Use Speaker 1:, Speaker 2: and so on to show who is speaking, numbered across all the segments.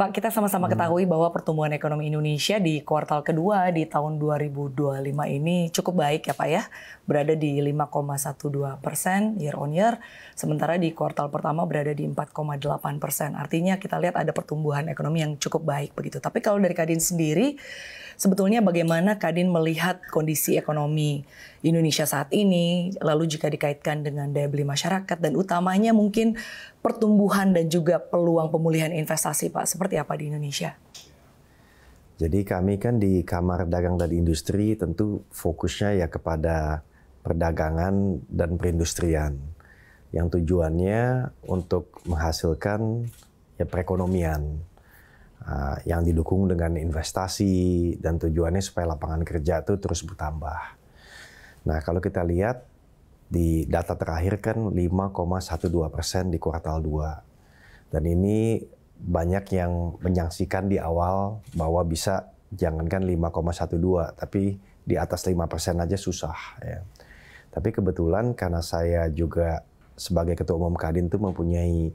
Speaker 1: Pak, kita sama-sama ketahui bahwa pertumbuhan ekonomi Indonesia di kuartal kedua di tahun 2025 ini cukup baik ya Pak ya, berada di 5,12% year on year, sementara di kuartal pertama berada di 4,8%. Artinya kita lihat ada pertumbuhan ekonomi yang cukup baik begitu. Tapi kalau dari Kadin sendiri, sebetulnya bagaimana Kadin melihat kondisi ekonomi Indonesia saat ini, lalu jika dikaitkan dengan daya beli masyarakat dan utamanya mungkin pertumbuhan dan juga peluang pemulihan investasi Pak, seperti apa di Indonesia?
Speaker 2: Jadi kami kan di Kamar Dagang dan Industri tentu fokusnya ya kepada perdagangan dan perindustrian yang tujuannya untuk menghasilkan ya perekonomian yang didukung dengan investasi dan tujuannya supaya lapangan kerja itu terus bertambah. Nah, kalau kita lihat di data terakhir kan 5,12% di kuartal 2. Dan ini banyak yang menyaksikan di awal bahwa bisa jangankan 5,12, tapi di atas 5% aja susah. Ya. Tapi kebetulan karena saya juga sebagai Ketua Umum Kadin itu mempunyai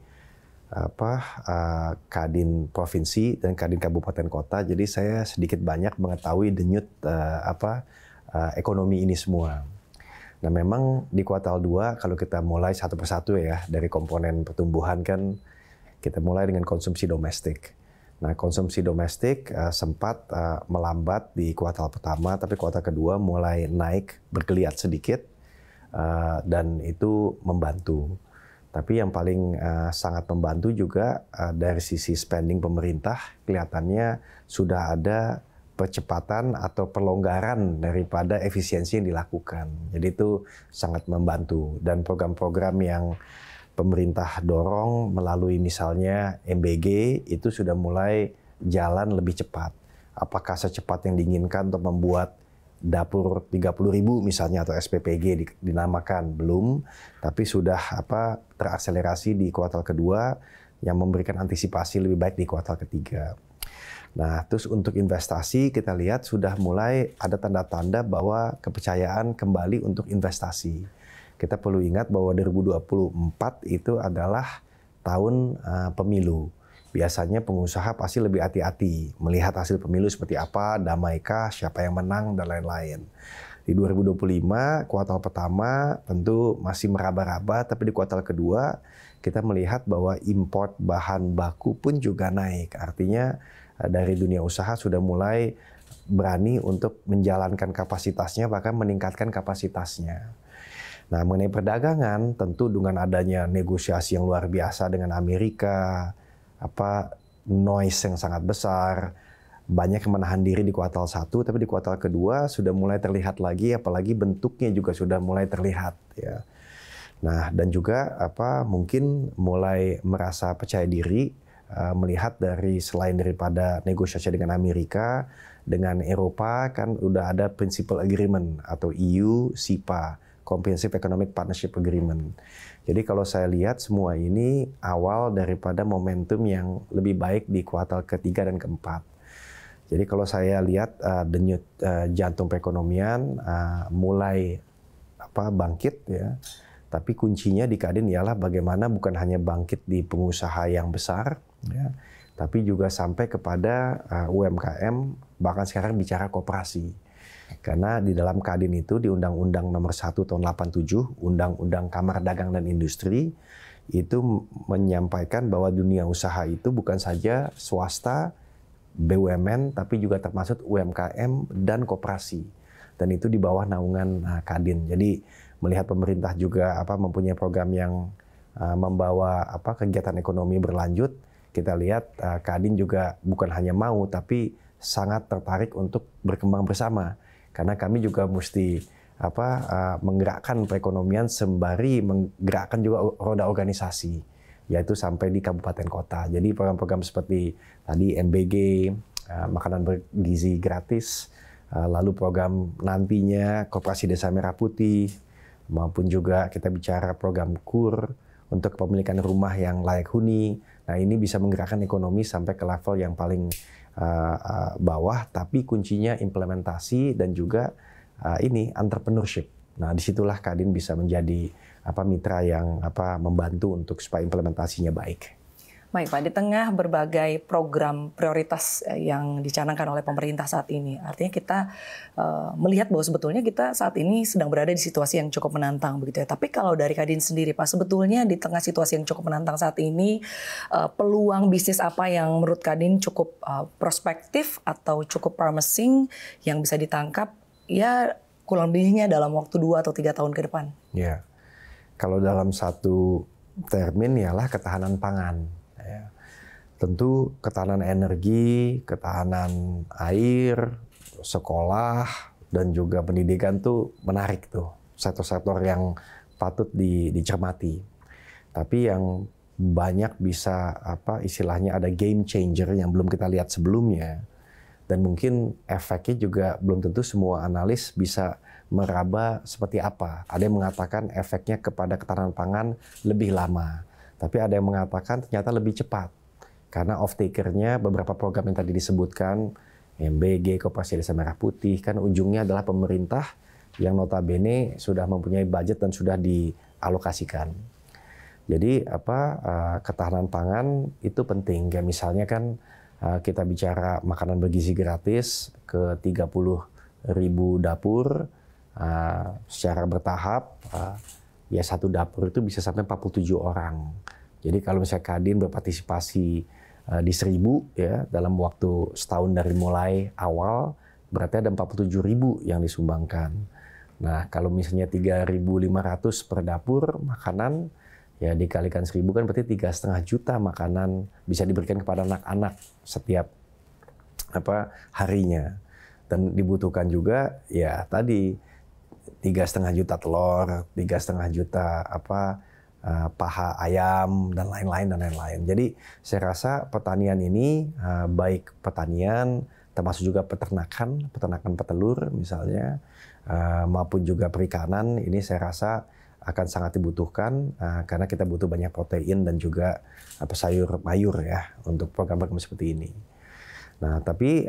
Speaker 2: Kadin Provinsi dan Kadin Kabupaten Kota, jadi saya sedikit banyak mengetahui denyut ekonomi ini semua. Nah memang di kuartal 2 kalau kita mulai satu persatu ya dari komponen pertumbuhan kan kita mulai dengan konsumsi domestik. Nah konsumsi domestik sempat melambat di kuartal pertama, tapi kuartal kedua mulai naik bergeliat sedikit dan itu membantu. Tapi yang paling sangat membantu juga dari sisi spending pemerintah kelihatannya sudah ada percepatan atau pelonggaran daripada efisiensi yang dilakukan. Jadi itu sangat membantu. Dan program-program yang pemerintah dorong melalui misalnya MBG itu sudah mulai jalan lebih cepat. Apakah secepat yang diinginkan untuk membuat dapur 30.000 misalnya atau SPPG dinamakan? Belum. Tapi sudah terakselerasi di kuartal kedua yang memberikan antisipasi lebih baik di kuartal ketiga. Nah, terus untuk investasi kita lihat sudah mulai ada tanda-tanda bahwa kepercayaan kembali untuk investasi. Kita perlu ingat bahwa 2024 itu adalah tahun pemilu. Biasanya pengusaha pasti lebih hati-hati melihat hasil pemilu seperti apa, damaikah, siapa yang menang, dan lain-lain. Di 2025, kuartal pertama tentu masih meraba-raba, tapi di kuartal kedua kita melihat bahwa import bahan baku pun juga naik. Artinya dari dunia usaha sudah mulai berani untuk menjalankan kapasitasnya, bahkan meningkatkan kapasitasnya. Nah, mengenai perdagangan, tentu dengan adanya negosiasi yang luar biasa dengan Amerika, noise yang sangat besar, banyak yang menahan diri di kuartal 1, tapi di kuartal kedua sudah mulai terlihat lagi, apalagi bentuknya juga sudah mulai terlihat. Ya. Nah, dan juga mungkin mulai merasa percaya diri, melihat dari selain daripada negosiasi dengan Amerika, dengan Eropa kan udah ada Principal Agreement atau EU SIPA, Comprehensive Economic Partnership Agreement. Jadi kalau saya lihat semua ini awal daripada momentum yang lebih baik di kuartal ketiga dan keempat. Jadi kalau saya lihat denyut jantung perekonomian mulai bangkit ya. Tapi kuncinya di Kadin ialah bagaimana bukan hanya bangkit di pengusaha yang besar, ya, tapi juga sampai kepada UMKM, bahkan sekarang bicara koperasi. Karena di dalam Kadin itu di Undang-Undang Nomor 1 Tahun 87, Undang-Undang Kamar Dagang dan Industri, itu menyampaikan bahwa dunia usaha itu bukan saja swasta, BUMN, tapi juga termasuk UMKM dan koperasi. Dan itu di bawah naungan Kadin. Jadi melihat pemerintah juga mempunyai program yang membawa kegiatan ekonomi berlanjut, kita lihat Kadin juga bukan hanya mau tapi sangat tertarik untuk berkembang bersama, karena kami juga mesti menggerakkan perekonomian sembari menggerakkan juga roda organisasi, yaitu sampai di kabupaten kota. Jadi program-program seperti tadi MBG, makanan bergizi gratis, lalu program nantinya Koperasi Desa Merah Putih, maupun juga kita bicara program KUR untuk kepemilikan rumah yang layak huni. Nah ini bisa menggerakkan ekonomi sampai ke level yang paling bawah, tapi kuncinya implementasi dan juga entrepreneurship. Nah disitulah Kadin bisa menjadi mitra yang membantu untuk supaya implementasinya baik.
Speaker 1: Baik Pak, di tengah berbagai program prioritas yang dicanangkan oleh pemerintah saat ini, artinya kita melihat bahwa sebetulnya kita saat ini sedang berada di situasi yang cukup menantang begitu ya. Tapi kalau dari Kadin sendiri Pak, sebetulnya di tengah situasi yang cukup menantang saat ini, peluang bisnis apa yang menurut Kadin cukup prospektif atau cukup promising yang bisa ditangkap ya kurang lebihnya dalam waktu 2 atau 3 tahun ke depan?
Speaker 2: Ya, kalau dalam satu termin ialah ketahanan pangan. Ya. Tentu ketahanan energi, ketahanan air, sekolah, dan juga pendidikan tuh menarik tuh. Sektor-sektor yang patut dicermati. Tapi yang banyak bisa istilahnya ada game changer yang belum kita lihat sebelumnya. Dan mungkin efeknya juga belum tentu semua analis bisa meraba seperti apa. Ada yang mengatakan efeknya kepada ketahanan pangan lebih lama. Tapi ada yang mengatakan ternyata lebih cepat. Karena off-taker-nya beberapa program yang tadi disebutkan, MBG, Koperasi Desa Merah Putih, kan ujungnya adalah pemerintah yang notabene sudah mempunyai budget dan sudah dialokasikan. Jadi ketahanan pangan itu penting. Kayak misalnya kan kita bicara makanan bergizi gratis ke 30.000 dapur secara bertahap. Ya satu dapur itu bisa sampai 47 orang. Jadi kalau misalnya Kadin berpartisipasi di 1.000 ya dalam waktu setahun dari mulai awal, berarti ada 47.000 yang disumbangkan. Nah kalau misalnya 3.500 per dapur makanan, ya dikalikan 1.000 kan berarti 3,5 juta makanan bisa diberikan kepada anak-anak setiap harinya. Dan dibutuhkan juga ya tadi 3,5 juta telur, 3,5 juta paha ayam dan lain-lain. Jadi saya rasa pertanian ini baik pertanian termasuk juga peternakan petelur misalnya maupun juga perikanan ini saya rasa akan sangat dibutuhkan karena kita butuh banyak protein dan juga sayur mayur ya untuk program-program seperti ini. Nah, tapi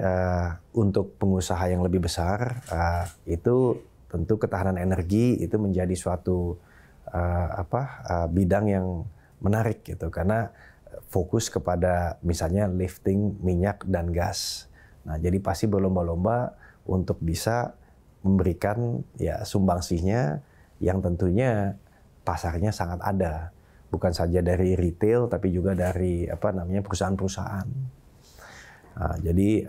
Speaker 2: untuk pengusaha yang lebih besar itu tentu ketahanan energi itu menjadi suatu bidang yang menarik gitu karena fokus kepada misalnya lifting minyak dan gas. Nah, jadi pasti berlomba-lomba untuk bisa memberikan ya sumbangsihnya yang tentunya pasarnya sangat ada, bukan saja dari retail tapi juga dari perusahaan-perusahaan. Nah, jadi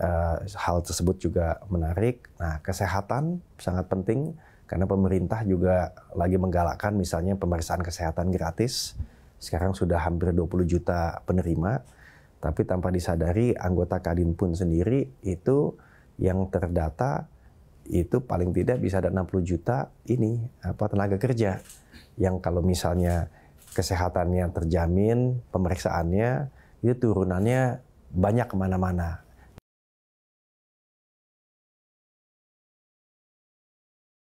Speaker 2: hal tersebut juga menarik. Nah, kesehatan sangat penting karena pemerintah juga lagi menggalakkan misalnya pemeriksaan kesehatan gratis. Sekarang sudah hampir 20 juta penerima, tapi tanpa disadari anggota Kadin pun sendiri itu yang terdata itu paling tidak bisa ada 60 juta ini tenaga kerja yang kalau misalnya kesehatannya terjamin, pemeriksaannya itu turunannya banyak kemana-mana.